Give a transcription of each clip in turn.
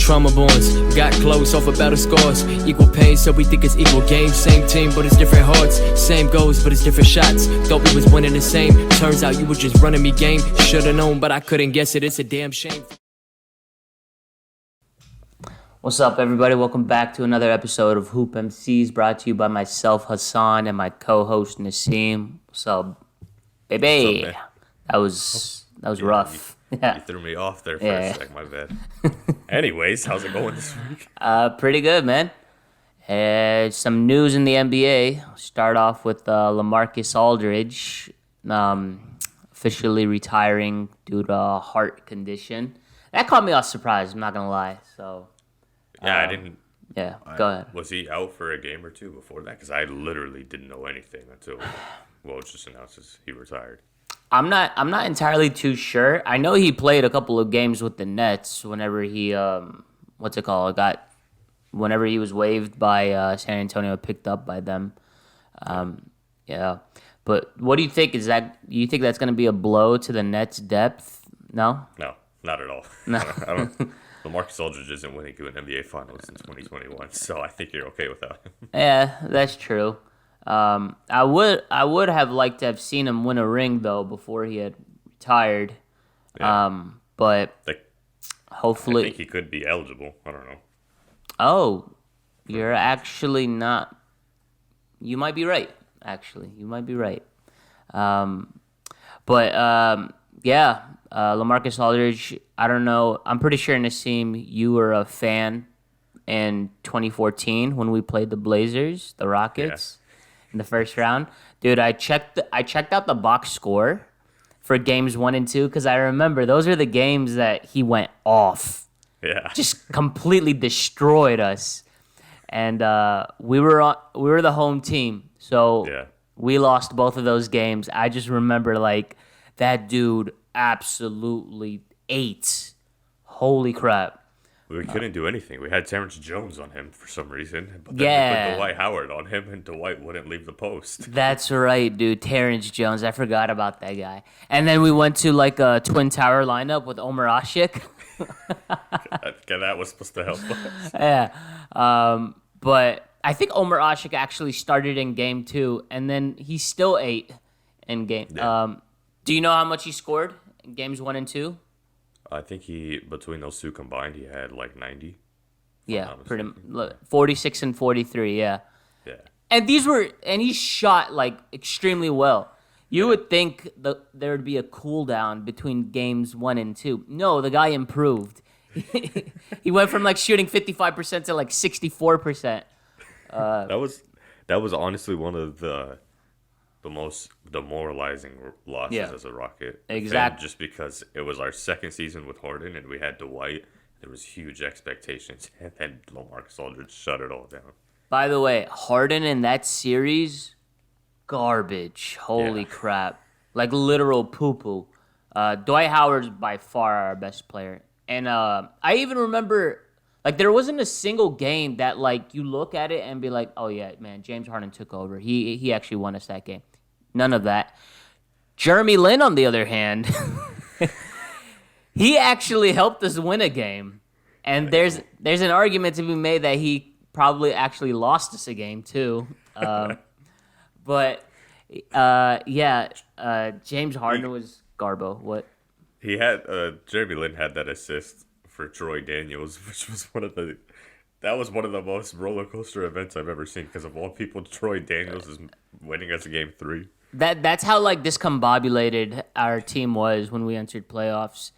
trauma bonds. Got close off of battle scars. Equal pain, so we think it's equal games. Same team, but it's different hearts. Same goals, but it's different shots. Thought we was winning the same. Turns out you were just running me game. Should've known, but I couldn't guess it. It's a damn shame. What's up, everybody? Welcome back to another episode of Hoop MCs, brought to you by myself, Hassan, and my co-host, Nassim. What's up, baby? What's up, that was rough. You threw me off there for a sec, my bad. Anyways, how's it going this week? Pretty good, man. Some news in the NBA. Start off with LaMarcus Aldridge officially retiring due to a heart condition. That caught me off surprise, I'm not going to lie. So, yeah, I didn't. Yeah, go ahead. Was he out for a game or two before that? Because I literally didn't know anything until, it just announces he retired. I'm not entirely too sure. I know he played a couple of games with the Nets whenever he whenever he was waived by San Antonio, picked up by them. Yeah. But what do you think? Do you think that's going to be a blow to the Nets' depth? No? No, not at all. No. I don't. LaMarcus Aldridge isn't winning an NBA Finals in 2021, so I think you're okay with that. Yeah, that's true. I would have liked to have seen him win a ring though before he had retired. Yeah. But hopefully, I think he could be eligible. I don't know. Oh, you're actually not. You might be right. Actually, you might be right. LaMarcus Aldridge. I don't know. I'm pretty sure, Nassim, you were a fan in 2014 when we played the Blazers, the Rockets. Yeah. In the first round, dude, I checked out the box score for games 1 and 2 because I remember those are the games that he went off. Yeah, just completely destroyed us, and we were the home team, so we lost both of those games. I just remember that dude absolutely ate. Holy crap. We couldn't do anything. We had Terrence Jones on him for some reason. But then we put Dwight Howard on him, and Dwight wouldn't leave the post. That's right, dude. Terrence Jones. I forgot about that guy. And then we went to a Twin Tower lineup with Omer Asik. That was supposed to help us. Yeah. But I think Omer Asik actually started in game 2, and then he still ate in game. Yeah. Do you know how much he scored in games 1 and 2? I think between those two combined, he had 90. Yeah, 46 and 43. Yeah. Yeah. And he shot extremely well. You would think there would be a cool down between games 1 and 2. No, the guy improved. He went from shooting 55% to 64%. That was honestly one of the most demoralizing losses as a Rocket. Exactly. Just because it was our second season with Harden and we had Dwight, there was huge expectations, and then LaMarcus Aldridge shut it all down. By the way, Harden in that series, garbage. Holy crap. Literal poo-poo. Dwight Howard's by far our best player. And I even remember, there wasn't a single game that, you look at it and be like, oh, yeah, man, James Harden took over. He actually won us that game. None of that. Jeremy Lin, on the other hand, he actually helped us win a game. And there's an argument to be made that he probably actually lost us a game, too. James Harden was garbo. What? He had Jeremy Lin had that assist for Troy Daniels, which was one of the most roller coaster events I've ever seen. Because of all people, Troy Daniels is winning us a game 3. That's how discombobulated our team was when we entered playoffs.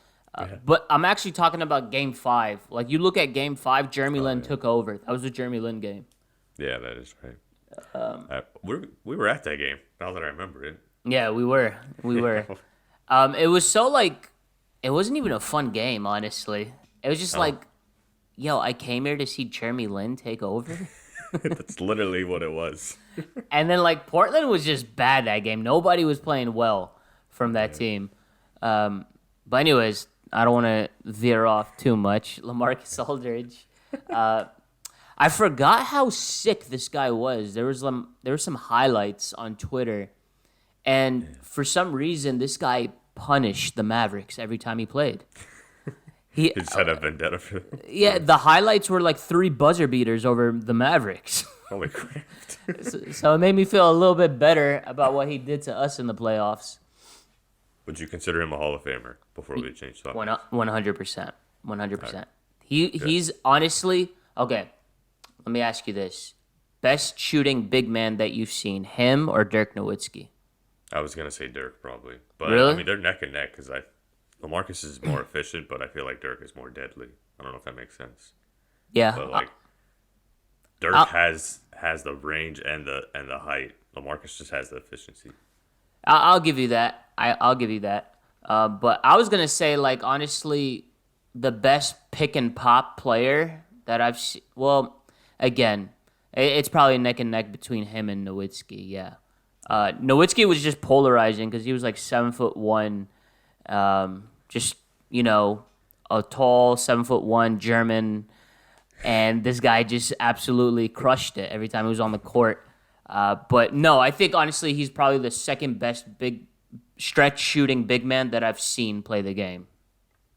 But I'm actually talking about game 5. You look at game 5, Jeremy Lin took over. That was a Jeremy Lin game. Yeah, that is right. We were at that game. Now that I remember it. Yeah, we were. It was so it wasn't even a fun game, honestly. It was just I came here to see Jeremy Lin take over. That's literally what it was. And then Portland was just bad that game. Nobody was playing well from that team. But anyways, I don't want to veer off too much. LaMarcus Aldridge. I forgot how sick this guy was. There were some highlights on Twitter, and for some reason, this guy punished the Mavericks every time he played. He just had a vendetta for them. Yeah, the highlights were like 3 buzzer beaters over the Mavericks. Holy crap. So it made me feel a little bit better about what he did to us in the playoffs. Would you consider him a Hall of Famer before we change topics? 100%. 100%. He's honestly, okay, let me ask you this. Best shooting big man that you've seen, him or Dirk Nowitzki? I was going to say Dirk probably. But, Really? I mean, they're neck and neck because LaMarcus is more efficient, but I feel like Dirk is more deadly. I don't know if that makes sense. Yeah. But, like, Dirk has the range and the height. LaMarcus just has the efficiency. I'll give you that. I'll give you that. But I was going to say, like, honestly, the best pick and pop player that I've seen. Well, again, it's probably neck and neck between him and Nowitzki, yeah. Nowitzki was just polarizing because he was like 7'1", just, a tall 7'1" German, and this guy just absolutely crushed it every time he was on the court. But no, I think honestly he's probably the second best big stretch shooting big man that I've seen play the game.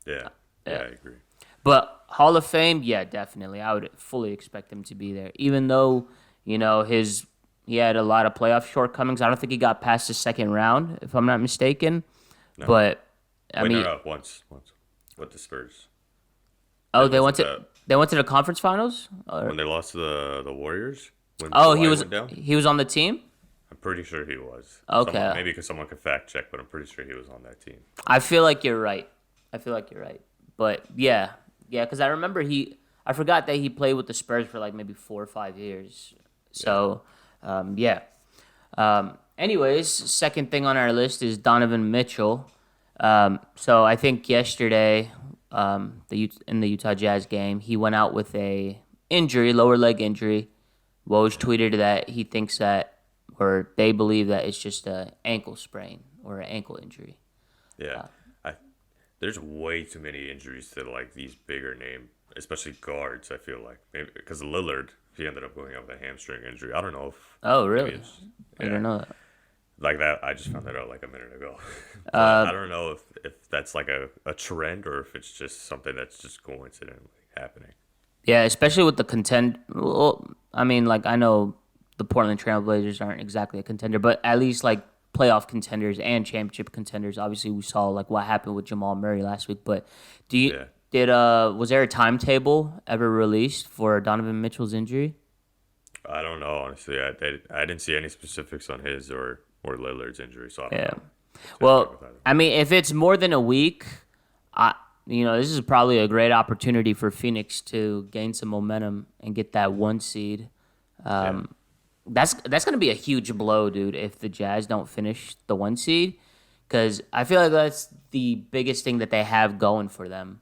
Yeah, I agree. But Hall of Fame, yeah, definitely. I would fully expect him to be there, even though he had a lot of playoff shortcomings. I don't think he got past the second round, if I'm not mistaken. No. But once with the Spurs. Oh, they went to the conference finals. When they lost to the Warriors. When He Kawhi was on the team. I'm pretty sure he was. Okay. Maybe because someone could fact check, but I'm pretty sure he was on that team. I feel like you're right. But yeah, because I remember I forgot that he played with the Spurs for like maybe 4 or 5 years. So, yeah. Anyways, second thing on our list is Donovan Mitchell. So I think yesterday, in the Utah Jazz game, he went out with a injury, lower leg injury. Woj tweeted that he thinks that, or they believe that it's just an ankle sprain or an ankle injury. Yeah. There's way too many injuries to like these bigger name, especially guards. I feel like maybe because Lillard, he ended up going out with a hamstring injury. I don't know if. Oh really? I didn't know that. Like that, I just found that out like a minute ago. I don't know if that's like a trend or if it's just something that's just coincidentally happening. Yeah, especially with the contend. Well, I mean, like I know the Portland Trail Blazers aren't exactly a contender, but at least like playoff contenders and championship contenders. Obviously, we saw like what happened with Jamal Murray last week. But was there a timetable ever released for Donovan Mitchell's injury? I don't know, honestly. I didn't see any specifics on his or Lillard's injury, so I don't know. Well, I mean, if it's more than a week, this is probably a great opportunity for Phoenix to gain some momentum and get that 1 seed. That's going to be a huge blow, dude, if the Jazz don't finish the 1 seed, because I feel like that's the biggest thing that they have going for them.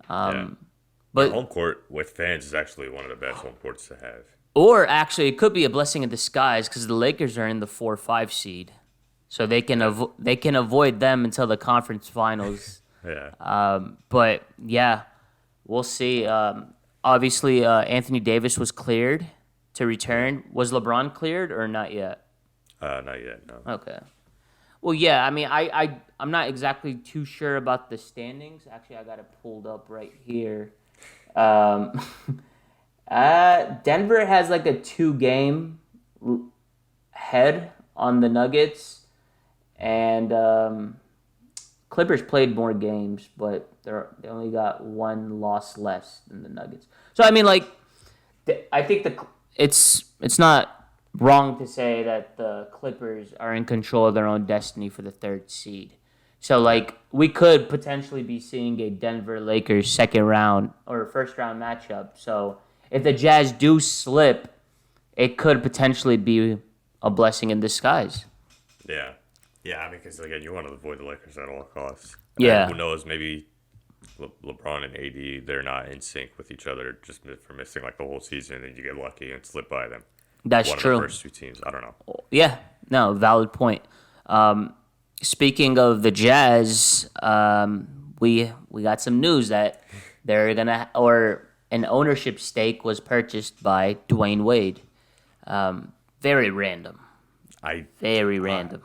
But home court with fans is actually one of the best home courts to have. Or actually, it could be a blessing in disguise because the Lakers are in the 4-5 seed, so they can avoid them until the conference finals. But yeah, we'll see. Obviously, Anthony Davis was cleared to return. Was LeBron cleared or not yet? Not yet, no. Okay. Well, yeah, I mean, I'm not exactly too sure about the standings. Actually, I got it pulled up right here. Denver has like a 2-game head on the Nuggets, and Clippers played more games, but they only got 1 loss less than the Nuggets. So I mean, like, I think it's not wrong to say that the Clippers are in control of their own destiny for the 3rd seed. So like we could potentially be seeing a Denver Lakers second round or first round matchup. So if the Jazz do slip, it could potentially be a blessing in disguise. Yeah. Yeah, I mean, because, again, you want to avoid the Lakers at all costs. Yeah. And who knows, maybe LeBron and AD, they're not in sync with each other just for missing, like, the whole season, and you get lucky and slip by them. That's true. One of the first 2 teams. I don't know. Yeah. No, valid point. Speaking of the Jazz, we got some news that they're going to... or an ownership stake was purchased by Dwayne Wade. Very random. Very random.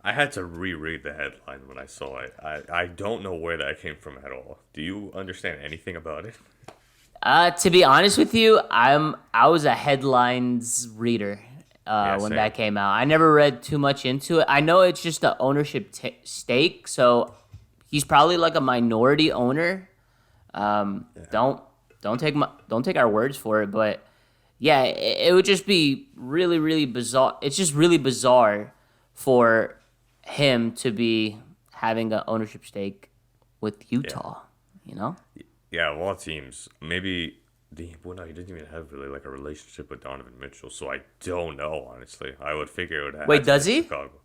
I had to reread the headline when I saw it. I don't know where that came from at all. Do you understand anything about it? To be honest with you, I was a headlines reader Yeah, when same. that came out. I never read too much into it. I know it's just an ownership stake, so he's probably like a minority owner. Don't take our words for it, but yeah, it would just be really really bizarre. It's just really bizarre for him to be having an ownership stake with Utah. You know? Yeah, of all teams, maybe well, no, he didn't even have really like a relationship with Donovan Mitchell, so I don't know. Honestly, I would figure it would have. Wait, does he? Chicago.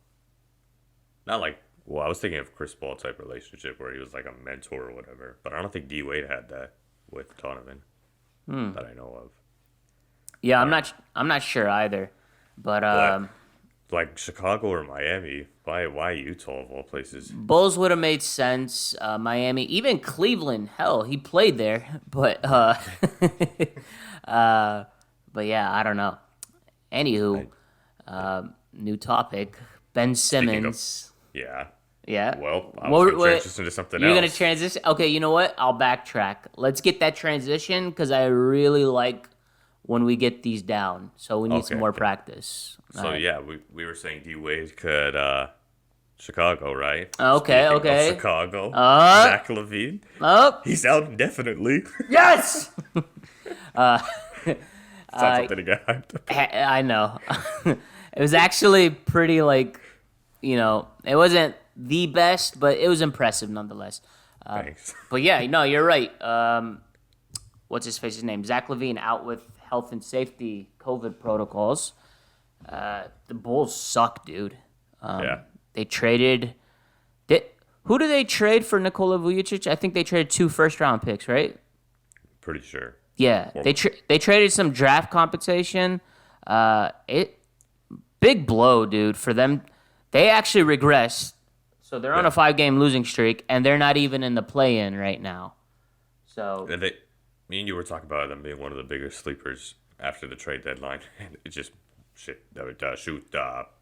Not like. Well, I was thinking of Chris Paul type relationship where he was like a mentor or whatever, but I don't think D Wade had that with Donovan that I know of. Yeah, I'm not sure either, but Like Chicago or Miami, why Utah of all places? Bulls would have made sense. Miami, even Cleveland. Hell, he played there, but but yeah, I don't know. Anywho, new topic. Ben Simmons. Yeah. Yeah. Well, I was going to transition to something You're else. gonna transition. Okay, you know what? I'll backtrack. Let's get that transition because I really like when we get these down. So we need some Okay, more okay. practice. So All right. yeah, we were saying D Wade could Chicago, right? Okay, Speaking okay. of Chicago, Uh, Zach LaVine. Oh He's out indefinitely. yes. It's not something to get hyped up. I know. It was actually pretty like, it wasn't the best, but it was impressive nonetheless. Thanks. But yeah, no, you're right. What's his name? Zach LaVine out with health and safety COVID protocols. The Bulls suck, dude. Yeah. They traded. Who do they trade for Nikola Vujic? I think they traded 2 first-round picks, right? Pretty sure. Yeah, they traded some draft compensation. Big blow, dude, for them. They actually regressed, so they're on a 5-game losing streak, and they're not even in the play-in right now. So And me and you were talking about them being one of the biggest sleepers after the trade deadline, and it just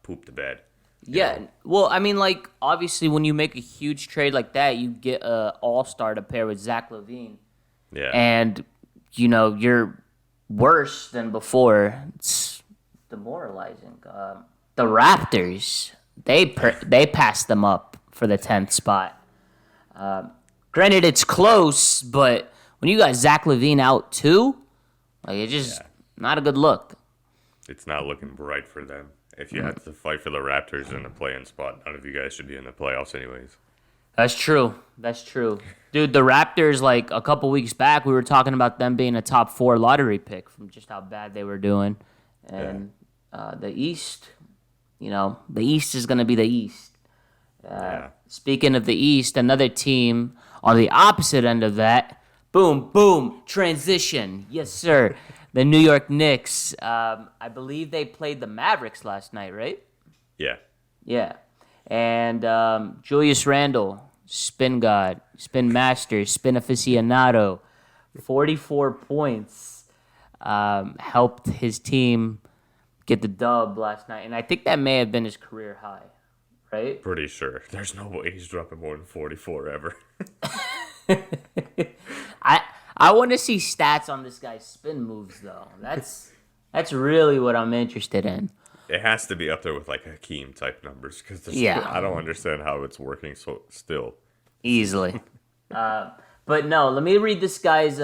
poop the bed. yeah, well, I mean, like obviously, when you make a huge trade like that, you get an all-star to pair with Zach LaVine, Yeah. and you're worse than before. It's demoralizing. The Raptors, they passed them up for the 10th spot. Granted, it's close, but when you got Zach LaVine out too, like it's just not a good look. It's not looking bright for them. If you have to fight for the Raptors in the play-in spot, none of you guys should be in the playoffs anyways. That's true. Dude, the Raptors, like a couple weeks back, we were talking about them being a top 4 lottery pick from just how bad they were doing. And the East, the East is going to be the East. Speaking of the East, another team on the opposite end of that, boom, transition. Yes, sir. The New York Knicks, I believe they played the Mavericks last night, right? Yeah. Yeah. And Julius Randle, spin god, spin master, spin aficionado, 44 points, helped his team get the dub last night. And I think that may have been his career high, right? Pretty sure. There's no way he's dropping more than 44 ever. I want to see stats on this guy's spin moves, though. That's really what I'm interested in. It has to be up there with like Hakeem type numbers because I don't understand how it's working so still. Easily. But no, let me read this guy's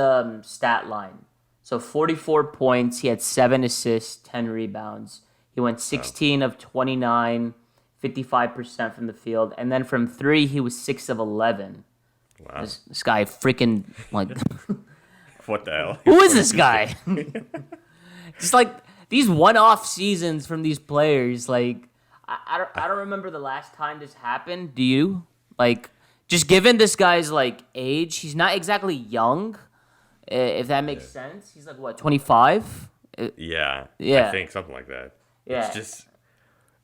stat line. So 44 points. He had 7 assists, 10 rebounds. He went 16 of 29, 55% from the field. And then from 3, he was 6 of 11. Wow. This guy freaking, like... What the hell? Who is this guy? Just like these one-off seasons from these players. Like, I don't remember the last time this happened. Do you? Like, just given this guy's like age, he's not exactly young. If that makes sense, he's like what, 25? Yeah. Yeah. I think something like that. Yeah. It's just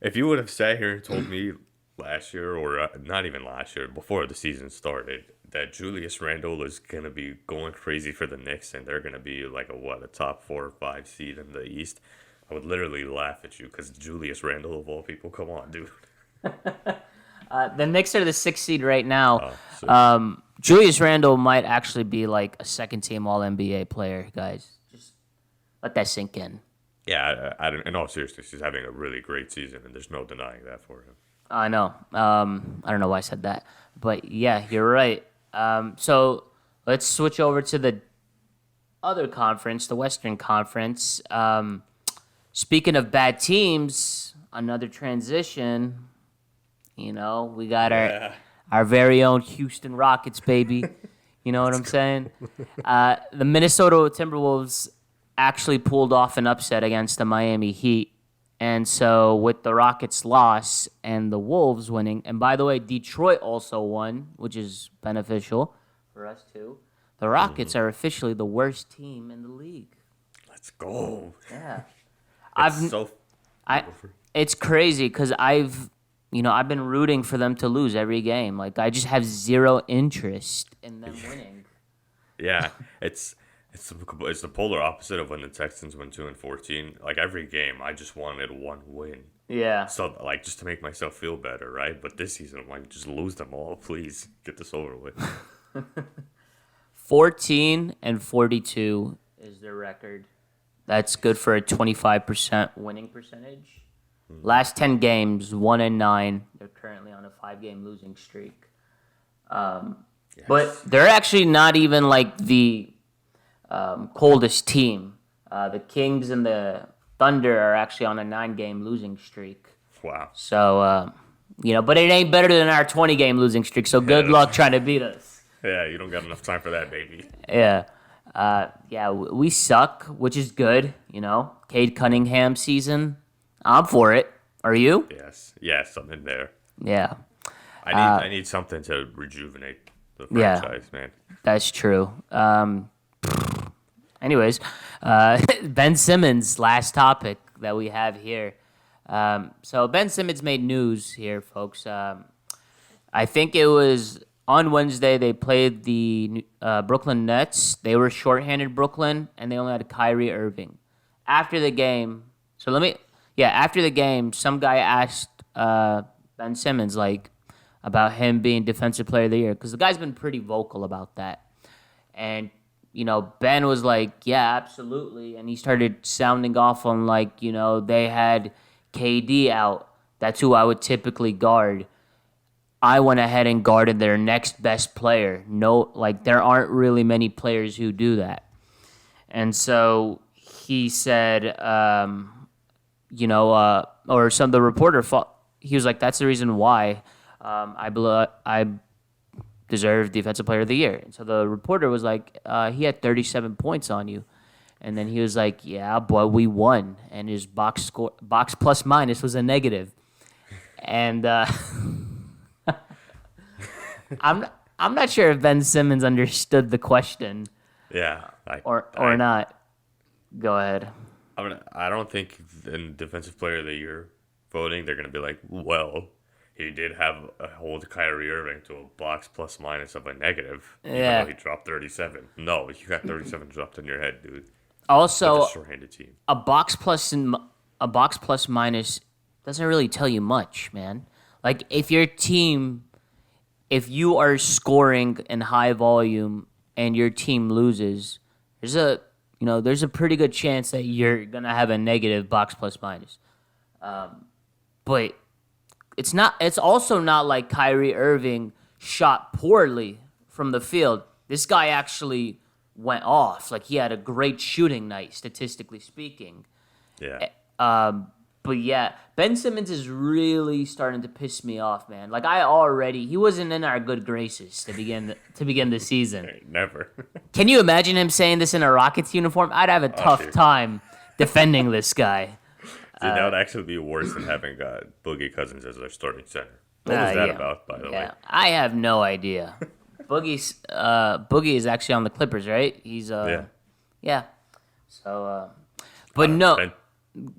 if you would have sat here and told me last year, or not even last year, before the season started, that Julius Randle is going to be going crazy for the Knicks and they're going to be like a top 4 or 5 seed in the East, I would literally laugh at you because Julius Randle, of all people, come on, dude. The Knicks are the 6th seed right now. So, Julius Randle might actually be like a second-team All-NBA player, guys. Just let that sink in. yeah, in all seriousness, he's having a really great season, and there's no denying that for him. I know. I don't know why I said that, but yeah, you're right. So let's switch over to the other conference, the Western Conference. Speaking of bad teams, another transition. You know, we got our very own Houston Rockets, baby. You know what I'm saying? The Minnesota Timberwolves actually pulled off an upset against the Miami Heat. And so with the Rockets' loss and the Wolves winning, and by the way, Detroit also won, which is beneficial for us too. The Rockets are officially the worst team in the league. Let's go. Yeah. It's It's crazy because I've been rooting for them to lose every game. Like I just have zero interest in them winning. Yeah, it's the polar opposite of when the Texans went 2-14. Like every game, I just wanted one win. Yeah. So like just to make myself feel better, right? But this season, I'm like, just lose them all, please. Get this over with. 14-42 is their record. That's good for a 25% winning percentage. Last 10 games, 1-9. They're currently on a 5-game losing streak. But they're actually not even like the coldest team. The Kings and the Thunder are actually on a 9-game losing streak. Wow. So, but it ain't better than our 20-game losing streak. So good luck trying to beat us. Yeah, you don't got enough time for that, baby. Yeah. We suck, which is good, Cade Cunningham season. I'm for it. Are you? Yes, I'm in there. Yeah. I need something to rejuvenate the franchise, man. That's true. Anyways, Ben Simmons, last topic that we have here. So Ben Simmons made news here, folks. I think it was on Wednesday they played the Brooklyn Nets. They were shorthanded Brooklyn, and they only had Kyrie Irving. After the game, after the game, some guy asked Ben Simmons about him being Defensive Player of the Year because the guy's been pretty vocal about that. And Ben was like, yeah, absolutely. And he started sounding off on they had KD out. That's who I would typically guard. I went ahead and guarded their next best player. No, there aren't really many players who do that. And so he said, the reporter he was like, that's the reason why I deserve Defensive Player of the Year. And so the reporter was like, he had 37 points on you. And then he was like, yeah, but we won. And his box plus minus was a negative. And I'm not sure if Ben Simmons understood the question. Yeah. Or not. Go ahead. I don't think in Defensive Player of the Year voting, they're going to be like, well, he did hold Kyrie Irving to a box plus minus of a negative. Yeah. Even though he dropped 37. No, you got 37 dropped in your head, dude. Also, With a shorthanded team. a box plus minus doesn't really tell you much, man. Like if you are scoring in high volume and your team loses, there's a pretty good chance that you're gonna have a negative box plus minus. But it's also not like Kyrie Irving shot poorly from the field. This guy actually went off. Like he had a great shooting night, statistically speaking. Yeah. But yeah, Ben Simmons is really starting to piss me off, man. Like he wasn't in our good graces to begin the season. Never. Can you imagine him saying this in a Rockets uniform? I'd have a tough time defending this guy. Dude, that would actually be worse than having Boogie Cousins as their starting center. What was that about, by the way? I have no idea. Boogie is actually on the Clippers, right? He's yeah. So, but no.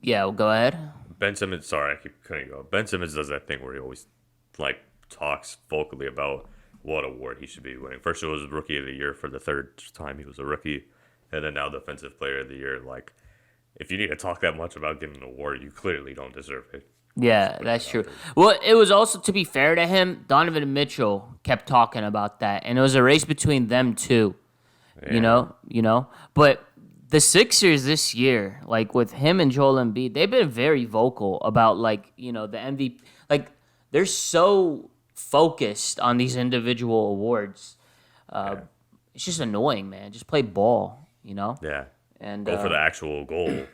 Yeah, go ahead. Ben Simmons, sorry, I keep cutting you off. Ben Simmons does that thing where he always talks vocally about what award he should be winning. First, it was Rookie of the Year for the third time he was a rookie, and then now Defensive Player of the Year. If you need to talk that much about getting an award, you clearly don't deserve it. Yeah, that's true. Well, it was also, to be fair to him, Donovan Mitchell kept talking about that, and it was a race between them two. Yeah. You know. But the Sixers this year, like with him and Joel Embiid, they've been very vocal about like the MVP. Like they're so focused on these individual awards. It's just annoying, man. Just play ball, Yeah. And Go for the actual goal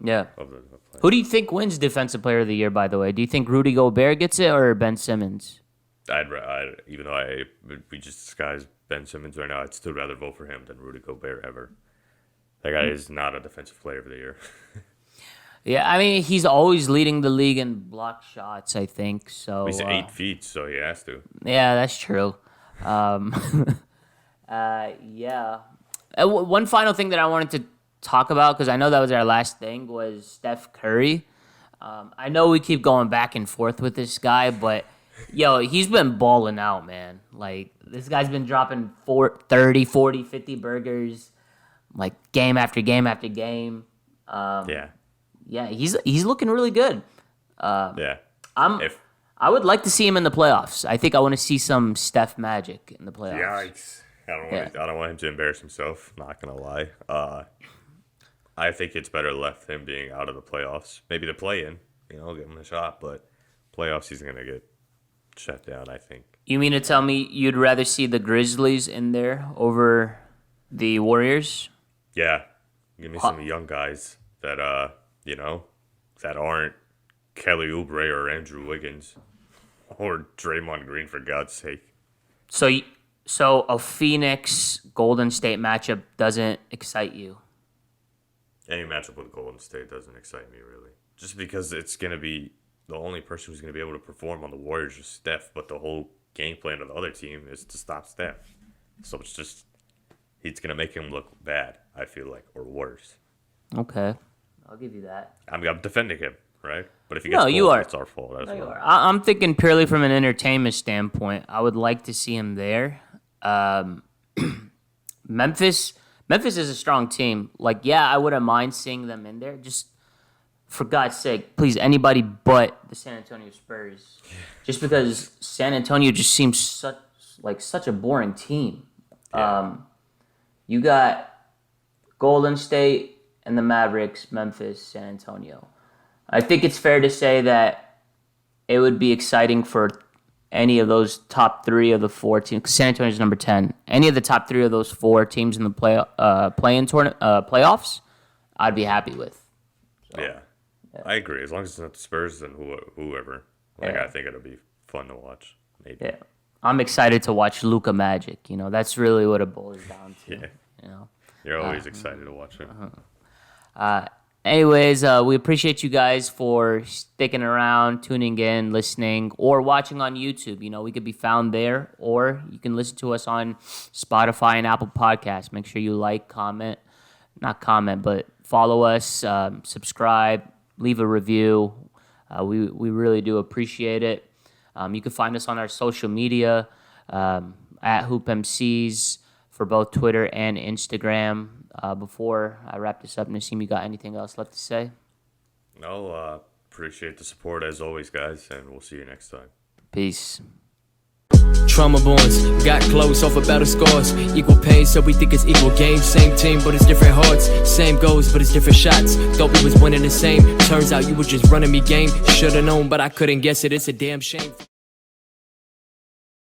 yeah. of the play. Who do you think wins Defensive Player of the Year, by the way? Do you think Rudy Gobert gets it or Ben Simmons? Even though we just disguised Ben Simmons right now, I'd still rather vote for him than Rudy Gobert ever. That guy is not a Defensive Player of the Year. Yeah, I mean, he's always leading the league in block shots, I think. So He's 8 feet, so he has to. yeah, that's true. Yeah. One final thing that I wanted to talk about, because I know that was our last thing, was Steph Curry. I know we keep going back and forth with this guy, but he's been balling out, man. Like, this guy's been dropping 30, 40, 50 burgers, like, game after game after game. Yeah, he's looking really good. Yeah. I would like to see him in the playoffs. I think I want to see some Steph magic in the playoffs. Yikes. I don't want him to embarrass himself, not going to lie. I think it's better left him being out of the playoffs. Maybe the play-in, give him a shot, but playoffs he's going to get shut down, I think. You mean to tell me you'd rather see the Grizzlies in there over the Warriors? Yeah. Give me some young guys that, that aren't Kelly Oubre or Andrew Wiggins or Draymond Green, for God's sake. So a Phoenix Golden State matchup doesn't excite you? Any matchup with Golden State doesn't excite me, really. Just because it's going to be the only person who's going to be able to perform on the Warriors is Steph, but the whole game plan of the other team is to stop Steph. So it's just, it's going to make him look bad, I feel like, or worse. Okay. I'll give you that. I'm defending him, right? But if he gets it's our fault. That's you are. I'm thinking purely from an entertainment standpoint. I would like to see him there. Memphis is a strong team. Like, yeah, I wouldn't mind seeing them in there. Just for God's sake, please, anybody but the San Antonio Spurs. Just because San Antonio just seems such a boring team. Yeah. You got Golden State and the Mavericks, Memphis, San Antonio. I think it's fair to say that it would be exciting for any of those top three of the four teams. 'Cause San Antonio's number 10. Any of the top three of those four teams in the play-in tournament playoffs, I'd be happy with. So, yeah, I agree. As long as it's not the Spurs and whoever, I think it'll be fun to watch. Maybe. Yeah, I'm excited to watch Luka Magic. That's really what it boils down to. Yeah. You're always excited to watch it. Anyways, we appreciate you guys for sticking around, tuning in, listening, or watching on YouTube. We could be found there, or you can listen to us on Spotify and Apple Podcasts. Make sure you but follow us, subscribe, leave a review. We really do appreciate it. You can find us on our social media at HoopMCs for both Twitter and Instagram. Before I wrap this up, Nassim, you got anything else left to say? No, appreciate the support as always, guys, and we'll see you next time. Peace. Trauma bonds, got close off of better scores. Equal pain, so we think it's equal games. Same team, but it's different hearts. Same goals, but it's different shots. Thought we was winning the same. Turns out you were just running me game. Should've known, but I couldn't guess it. It's a damn shame.